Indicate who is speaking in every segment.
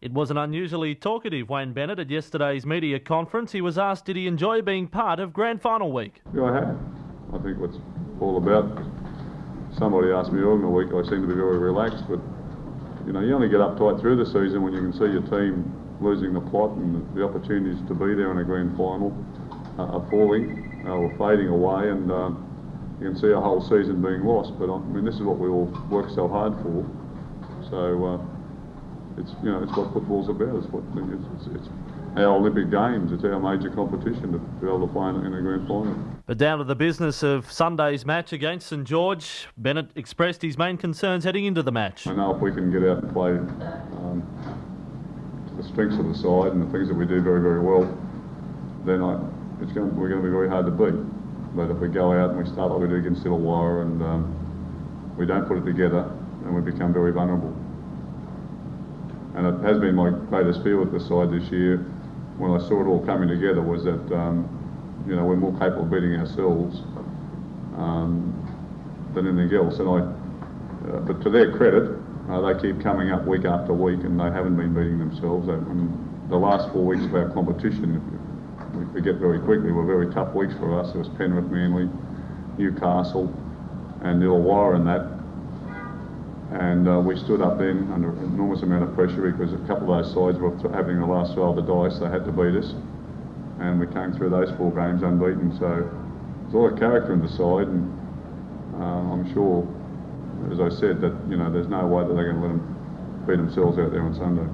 Speaker 1: It was an unusually talkative Wayne Bennett at yesterday's media conference. He was asked did he enjoy being part of Grand Final week.
Speaker 2: Yeah, I have. I think what's all about, somebody asked me earlier in the week, I seem to be very relaxed, but you only get uptight through the season when you can see your team losing the plot and the opportunities to be there in a grand final are falling or fading away, and you can see a whole season being lost. But I mean, this is what we all work so hard for. So it's what football's about. It's our Olympic Games. It's our major competition to be able to play in a grand final.
Speaker 1: But down to the business of Sunday's match against St George, Bennett expressed his main concerns heading into the match.
Speaker 2: I know if we can get out and play to the strengths of the side and the things that we do very, very well, then we're going to be very hard to beat. But if we go out and we start like we did against Illawarra and we don't put it together, then we become very vulnerable. And it has been my greatest fear with the side this year, when I saw it all coming together, was that we're more capable of beating ourselves than anything else. And but to their credit, they keep coming up week after week, and they haven't been beating themselves. The last 4 weeks of our competition, we forget very quickly, were very tough weeks for us. There was Penrith, Manly, Newcastle, and Illawarra and that. And we stood up then under an enormous amount of pressure because a couple of those sides were having the last throw of the dice. They had to beat us, and we came through those 4 games unbeaten. So there's a lot of character in the side, and I'm sure, as I said, that there's no way that they're going to let them beat themselves out there on Sunday.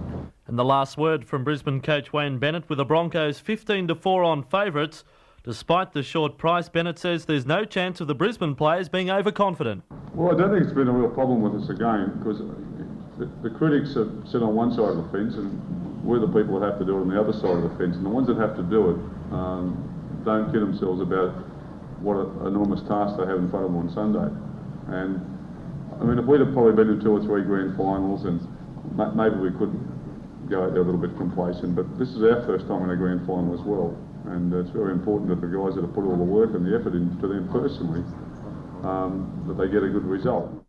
Speaker 1: And the last word from Brisbane coach Wayne Bennett, with the Broncos 15-4 on favourites. Despite the short price, Bennett says there's no chance of the Brisbane players being overconfident.
Speaker 2: Well, I don't think it's been a real problem with us again, because the critics have sit on one side of the fence, and we're the people that have to do it on the other side of the fence. And the ones that have to do it don't kid themselves about what an enormous task they have in front of them on Sunday. And I mean, if we'd have probably been in 2 or 3 grand finals, and maybe we could go out there a little bit complacent, but this is our first time in a grand final as well. And it's very important that the guys that have put all the work and the effort into them personally, that they get a good result.